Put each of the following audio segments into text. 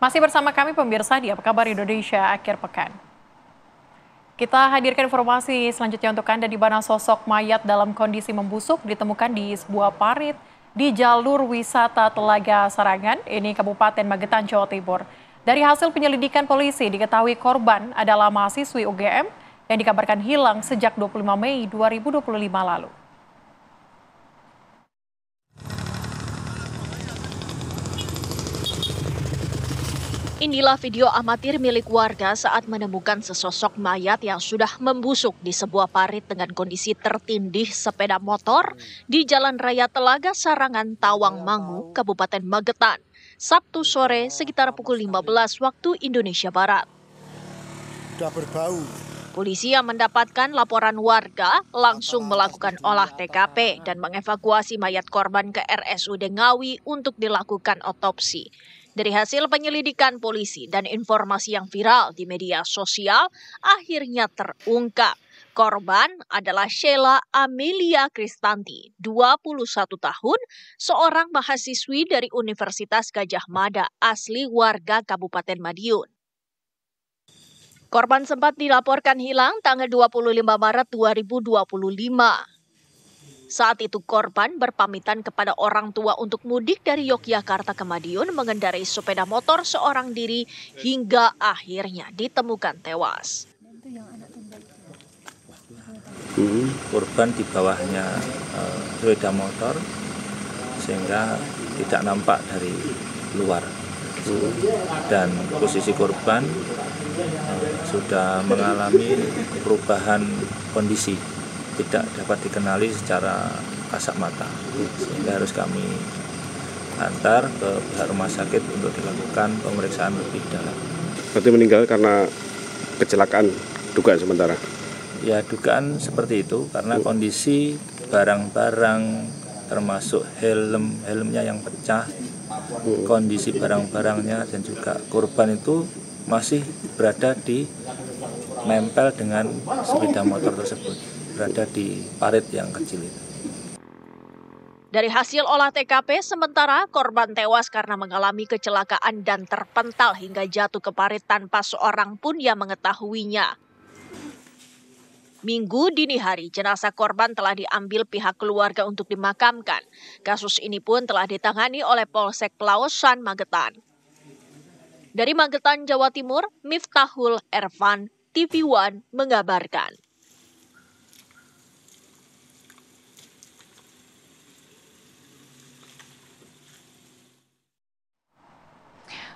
Masih bersama kami pemirsa di Apa Kabar Indonesia akhir pekan. Kita hadirkan informasi selanjutnya untuk Anda di mana sosok mayat dalam kondisi membusuk ditemukan di sebuah parit di jalur wisata Telaga Sarangan, ini Kabupaten Magetan, Jawa Timur. Dari hasil penyelidikan polisi diketahui korban adalah mahasiswi UGM yang dikabarkan hilang sejak 25 Mei 2025 lalu. Inilah video amatir milik warga saat menemukan sesosok mayat yang sudah membusuk di sebuah parit dengan kondisi tertindih sepeda motor di Jalan Raya Telaga Sarangan, Tawangmangu, Kabupaten Magetan, Sabtu sore sekitar pukul 15 waktu Indonesia Barat. Sudah berbau. Polisi yang mendapatkan laporan warga langsung melakukan olah TKP dan mengevakuasi mayat korban ke RSUD Ngawi untuk dilakukan otopsi. Dari hasil penyelidikan polisi dan informasi yang viral di media sosial, akhirnya terungkap. Korban adalah Sheila Amelia Kristanti, 21 tahun, seorang mahasiswi dari Universitas Gadjah Mada, asli warga Kabupaten Madiun. Korban sempat dilaporkan hilang tanggal 25 Maret 2025. Saat itu korban berpamitan kepada orang tua untuk mudik dari Yogyakarta ke Madiun mengendarai sepeda motor seorang diri hingga akhirnya ditemukan tewas. Korban di bawahnya sepeda motor sehingga tidak nampak dari luar. Dan posisi korban sudah mengalami perubahan kondisi, tidak dapat dikenali secara kasat mata, sehingga harus kami antar ke pihak rumah sakit untuk dilakukan pemeriksaan lebih dalam. Berarti meninggal karena kecelakaan, dugaan sementara? Ya, dugaan seperti itu karena kondisi barang-barang termasuk helmnya yang pecah, kondisi barang-barangnya dan juga korban itu masih berada di nempel dengan sepeda motor tersebut, berada di parit yang kecil itu. Dari hasil olah TKP, sementara korban tewas karena mengalami kecelakaan dan terpental hingga jatuh ke parit tanpa seorang pun yang mengetahuinya. Minggu dini hari, jenazah korban telah diambil pihak keluarga untuk dimakamkan. Kasus ini pun telah ditangani oleh Polsek Pelausan Magetan. Dari Magetan, Jawa Timur, Miftahul Ervan, TV One mengabarkan.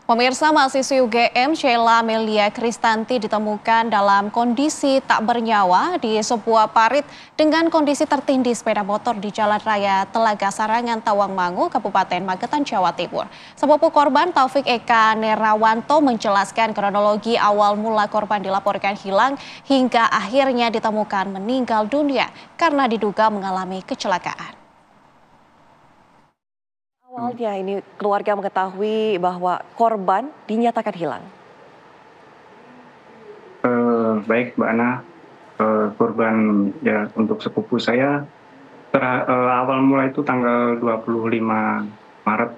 Pemirsa, mahasiswi UGM Sheila Amelia Kristanti ditemukan dalam kondisi tak bernyawa di sebuah parit dengan kondisi tertindih sepeda motor di Jalan Raya Telaga Sarangan, Tawangmangu, Kabupaten Magetan, Jawa Timur. Sepupu korban Taufik Eka Nerawanto menjelaskan kronologi awal mula korban dilaporkan hilang hingga akhirnya ditemukan meninggal dunia karena diduga mengalami kecelakaan. Awalnya ini keluarga mengetahui bahwa korban dinyatakan hilang. Baik Mbak Ana, korban ya untuk sepupu saya awal mula itu tanggal 25 Maret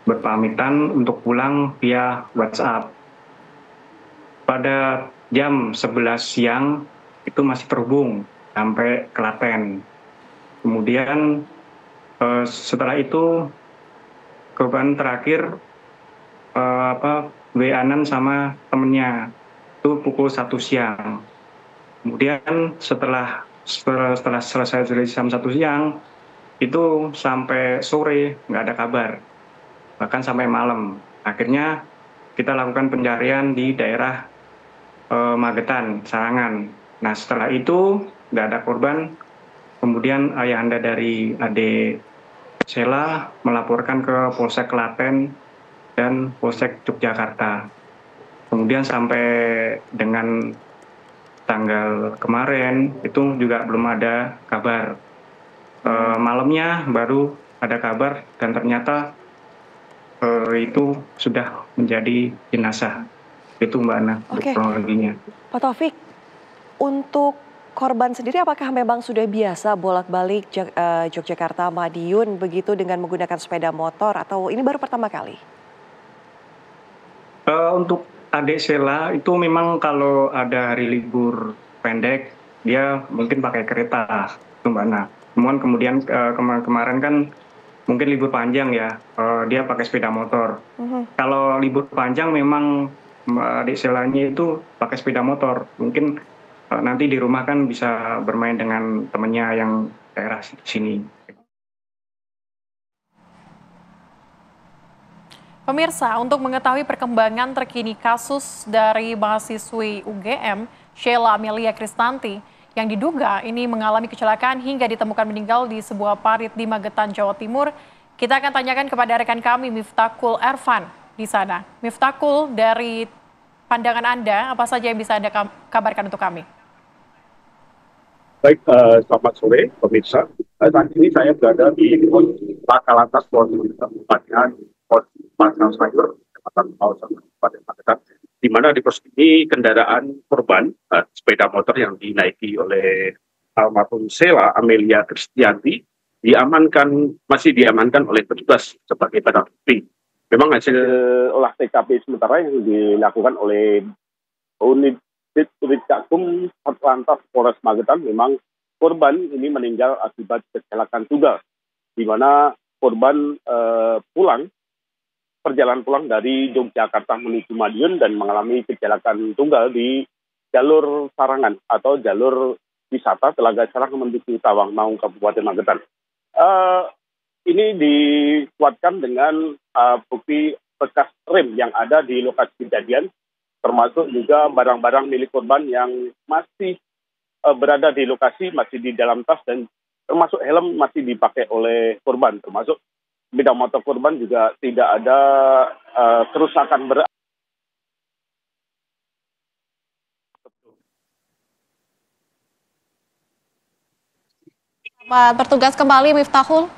berpamitan untuk pulang via WhatsApp. Pada jam 11 siang itu masih terhubung sampai Klaten. Kemudian setelah itu korban terakhir WA-an sama temennya itu pukul 1 siang. Kemudian setelah selesai jam 1 siang itu sampai sore nggak ada kabar, bahkan sampai malam. Akhirnya kita lakukan pencarian di daerah Magetan, Sarangan. Nah setelah itu nggak ada korban. Kemudian ayahanda dari adik Sheila melaporkan ke Polsek Klaten dan Polsek Yogyakarta. Kemudian sampai dengan tanggal kemarin itu juga belum ada kabar. Malamnya baru ada kabar dan ternyata itu sudah menjadi jenazah. Itu Mbak Ana, kronologinya. Pak Taufik, untuk korban sendiri apakah memang sudah biasa bolak-balik Yogyakarta Madiun begitu dengan menggunakan sepeda motor atau ini baru pertama kali? Untuk adik Sheila itu memang kalau ada hari libur pendek dia mungkin pakai kereta, itu Mbak Ana. Kemudian kemarin kan mungkin libur panjang ya, dia pakai sepeda motor. Kalau libur panjang memang adik Sheila-nya itu pakai sepeda motor. Mungkin nanti di rumah kan bisa bermain dengan temannya yang daerah sini. Pemirsa, untuk mengetahui perkembangan terkini kasus dari mahasiswi UGM, Sheila Amelia Kristanti, yang diduga ini mengalami kecelakaan hingga ditemukan meninggal di sebuah parit di Magetan, Jawa Timur, kita akan tanyakan kepada rekan kami, Miftahul Ervan, di sana. Miftahul, dari pandangan Anda, apa saja yang bisa Anda kabarkan untuk kami? Baik, selamat sore pemirsa. Saat ini saya berada di Laka Lantas Polri, tepatnya di Pasar Sayur, Kabupaten Magetan, di mana di pos ini kendaraan korban sepeda motor yang dinaiki oleh almarhum Sheila Amelia Kristanti masih diamankan oleh petugas sebagai barang bukti. Memang hasil olah TKP sementara yang dilakukan oleh unit Gakum Lantas Polres Magetan, memang korban ini meninggal akibat kecelakaan tunggal, di mana korban perjalanan pulang dari Yogyakarta menuju Madiun dan mengalami kecelakaan tunggal di jalur Sarangan atau jalur wisata Telaga Sarangan menuju Tawang Maung Kabupaten Magetan. Ini dikuatkan dengan bukti bekas rem yang ada di lokasi kejadian, termasuk juga barang-barang milik korban yang masih berada di lokasi, masih di dalam tas, dan termasuk helm masih dipakai oleh korban, termasuk sepeda motor korban juga tidak ada kerusakan berat. Selamat bertugas kembali, Miftahul.